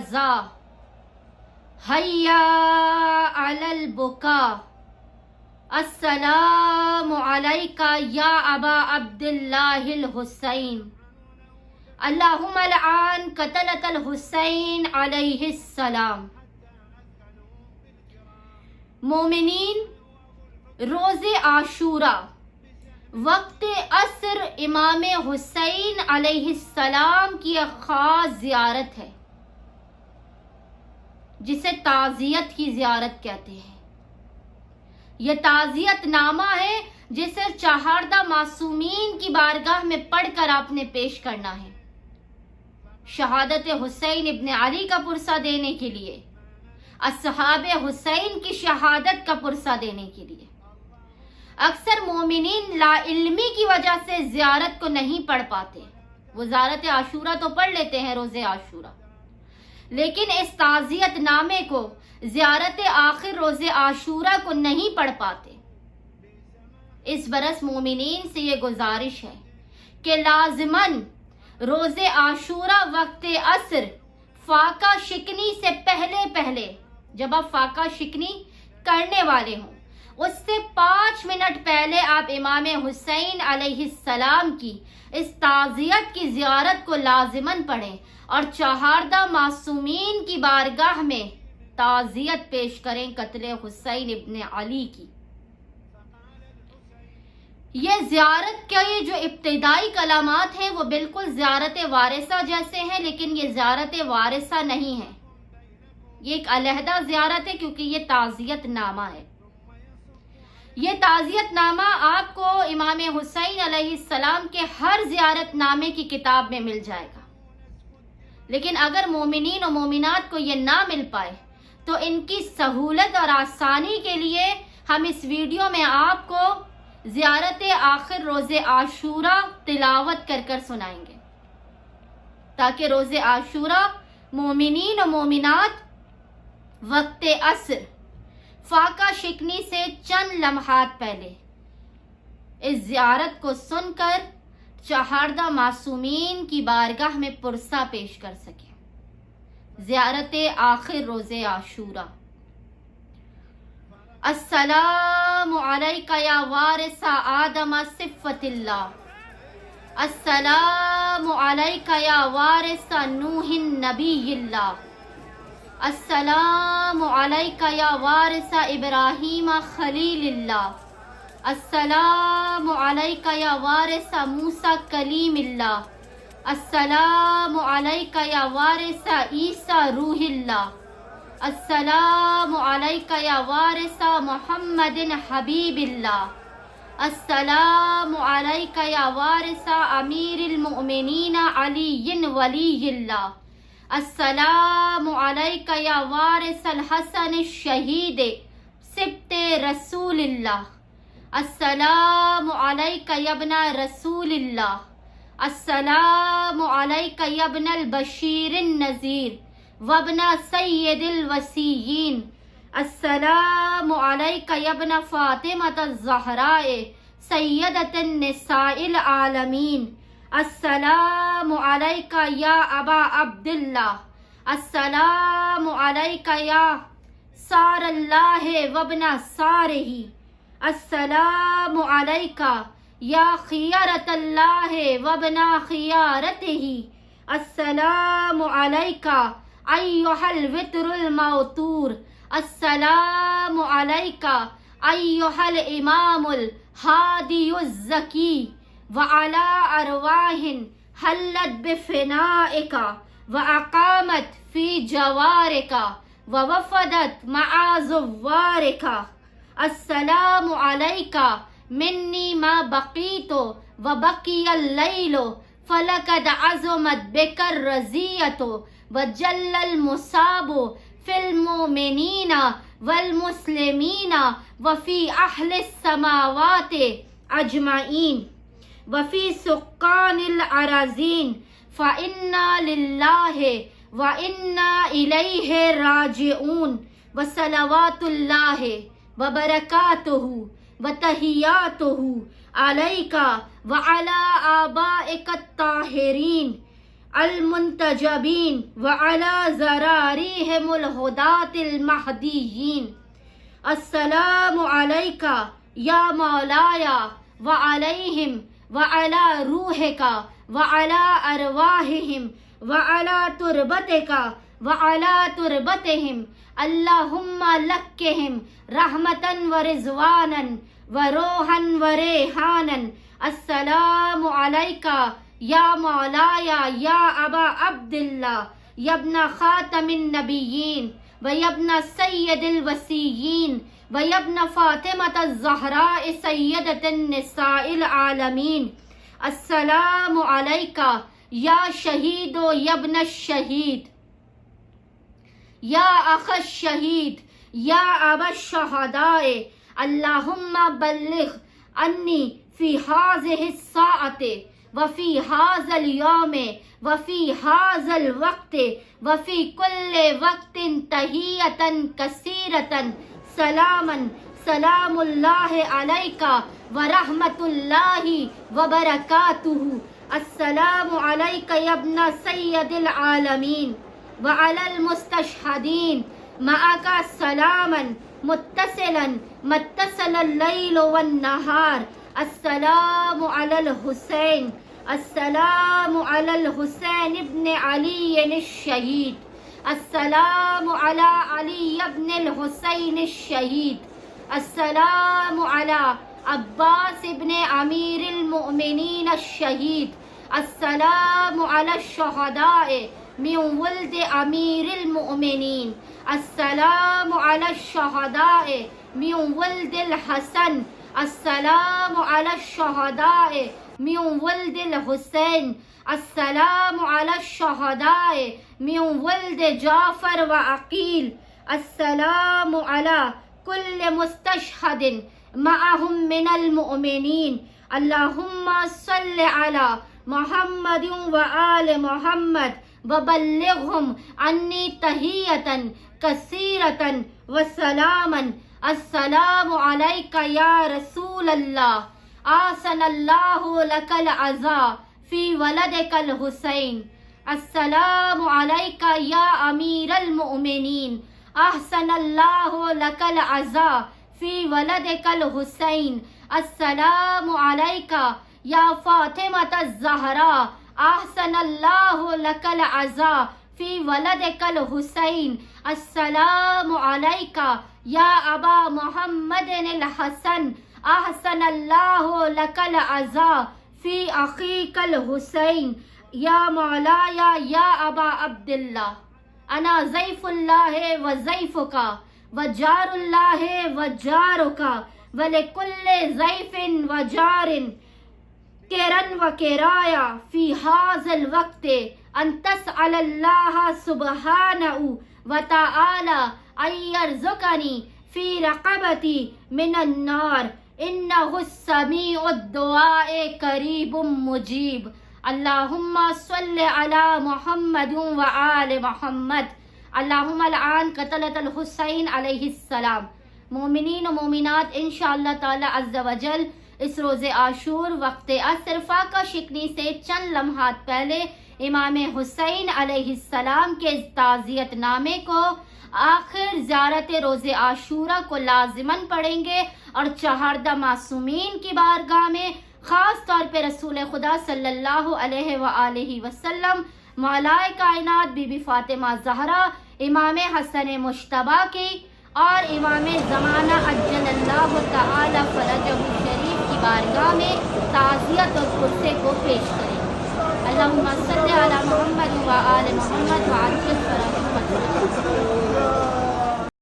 العزا حیا علی البکا السلام علیکا یا ابا عبداللہ الحسین اللہم العان قتلۃ الحسین علیہ السلام۔ مومنین، روز عاشورہ وقت عصر امام حسین علیہ السلام کی ایک خاص زیارت ہے جسے تعزیت کی زیارت کہتے ہیں۔ یہ تعزیت نامہ ہے جسے چہاردہ معصومین کی بارگاہ میں پڑھ کر آپ نے پیش کرنا ہے، شہادت حسین ابن علی کا پرسہ دینے کے لیے، اصحاب حسین کی شہادت کا پرسہ دینے کے لیے۔ اکثر مومنین لا علمی کی وجہ سے زیارت کو نہیں پڑھ پاتے، وہ زیارت عاشورہ تو پڑھ لیتے ہیں روز عاشورہ، لیکن اس تعزیت نامے کو، زیارت آخر روز عاشورہ کو نہیں پڑھ پاتے۔ اس برس مومنین سے یہ گزارش ہے کہ لازماً روز عاشورہ وقت عصر فاقہ شکنی سے پہلے جب آپ فاقہ شکنی کرنے والے ہوں، اس سے 5 منٹ پہلے آپ امام حسین علیہ السلام کی اس تعزیت کی زیارت کو لازماً پڑھیں اور چہاردہ معصومین کی بارگاہ میں تعزیت پیش کریں قتل حسین ابن علی کی۔ یہ زیارت کے جو ابتدائی کلمات ہیں وہ بالکل زیارت وارثہ جیسے ہیں، لیکن یہ زیارت وارثہ نہیں ہے، یہ ایک علیحدہ زیارت ہے کیونکہ یہ تعزیت نامہ ہے۔ یہ تعزیت نامہ آپ کو امام حسین علیہ السلام کے ہر زیارت نامے کی کتاب میں مل جائے گا، لیکن اگر مومنین و مومنات کو یہ نہ مل پائے تو ان کی سہولت اور آسانی کے لیے ہم اس ویڈیو میں آپ کو زیارت آخر روز عاشورہ تلاوت کر سنائیں گے، تاکہ روز عاشورہ مومنین و مومنات وقت عصر فاقہ شکنی سے چند لمحات پہلے اس زیارت کو سن کر چہاردہ معصومین کی بارگاہ میں پرسہ پیش کر سکیں۔ زیارت آخر روز عاشورہ۔ السلام علیکہ یا وارث آدم صفت اللہ، السلام علیکہ یا وارث نوح نبی اللہ، السلام علیکہ یا وارث ابراہیم خلیل اللہ، السلام علیکہ یا وارث موسیٰ کلیم اللہ، السلام علیکہ یا وارث عیسیٰ روح اللہ، السلام علیکہ یا وارث محمد حبیب اللہ، السلام علیکہ یا وارث امیر المؤمنین علی ولی اللہ، السلام علیکہ یا وارث الحسن الشہید سبط رسول اللہ، السلام علیکہ یا ابن رسول اللہ، السلام علیکہ یا ابن البشیر النذیر وابن سید الوصیین، السلام علیکہ یا ابن فاطمۃ الزہراء سیدۃ النساء العالمین، السلام علیکہ یا ابا عبداللہ، السلام علیکہ یا سار اللہ وابن سارہ، السلام علیکہ یا خیارت اللہ وابن خیارتہ، السلام علیکہ ایہا الوتر الموتور، السلام علیکہ ایہا الامام الہادی الزکی، وعلی ارواح حلت بفنائک واقامت فی جوارک ووفدت مع زوارک، السلام علیکہ منی ما بقیت وبقی اللیل فلقد عظمت بک الرزیۃ وجل المصاب فی المؤمنین والمسلمین وفی اہل السماوات اجمعین وفی سکان الاراضین فإنا للہ وإنا الیہ راجعون، وصلوات اللہ وبرکاتہ وتحیاتہ علیکہ وعلی آبائک الطاہرین المنتجبین وعلی ذراريهم الہداة المہدیین. السلام علیکہ یا مولایا وعلیہم وعلی روحکا وعلی ارواحہم وعلی تربتکا وعلی تربتہم. اللہم لکہم رحمتا ورضوانا وروحا وریحانا. السلام علیکہ یا مولایا یا ابا عبداللہ یابن خاتم النبیین ویابن سید الوصیین ویابن فاطمة الزہراء سیدۃ النساء العالمین. السلام علیکہ یا شہید و یابن الشہید یا اخ الشہید یا ابا الشہداء. اللہم بلغ انی فی ہذہ الساعۃ وفی ھذا اليوم وفی ھذا الوقت وفی کل وقت تحیۃ کثیرۃ سلاما سلام اللہ علیکہ ورحمۃ اللہ وبرکاتہ. السلام علیکہ یا ابن سید العالمین وعلی المستشہدین معک سلاما متصلا متصل اللیل والنہار. السلام علی الحسین السلام علی الحسین ابن علی الشہید. السلام علی علی ابن الحسین الشہید. السلام علی عباس ابن امیر المؤمنین الشہید. السلام علی الشہداء من ولد امیر المؤمنین. السلام علی الشہداء من ولد الحسن. السلام علی الشہداء من ولد الحسین. السلام علی الشہداء من ولد جعفر وعقیل. السلام علی کل مستشہد معہم من المؤمنین. اللہم صل علی محمد وآل محمد وبلغہم انی تحیۃ کثیرۃ وسلاما. السلام علیکہ یا رسول اللہ آسن اللہ لک العزا فی ولدک الحسین. السلام علیکہ یا امیر المؤمنین احسن اللہ لک العزا فی ولدک الحسین. السلام علیکہ یا فاطمۃ الزہراء احسن اللہ لک العزا فی ولدک الحسین. السلام علیکہ یا ابا محمد الحسن احسن اللہ لک العزا فی اخیک الحسین. یا مولایا یا ابا عبداللہ انا ضیف اللہ و ضیفک و جار اللہ و جارک ولکل ضیف و جار کرن و کرایا فی ھذا الوقت ان تسأل اللہ سبحانہ و تعالی ان یرزقنی فی رقبتی من النار انہ السمیع الدعاء قریب مجیب. اللہم صلی علی محمد وآل محمد. اللہم العان قتلۃ الحسین علیہ السلام. مومنین و مومنات انشاءاللہ تعالی عز و جل اس روز عاشور وقت عصر فاقہ شکنی سے چند لمحات پہلے امام حسین علیہ السلام کے تعزیت نامے کو آخر زیارت روز عاشورہ کو لازماً پڑھیں گے اور چہاردہ معصومین کی بارگاہ میں خاص طور پہ رسول خدا صلی اللہ علیہ وآلہ وسلم مولائے کائنات بی بی فاطمہ زہرا امام حسن مجتبیٰ کی اور امام زمانہ عجل اللہ تعالی فرجہ شریف کی بارگاہ میں تعزیت اور قرصے کو پیش کریں. اللہم صلی علی محمد و آل محمد وعجل فرجہ.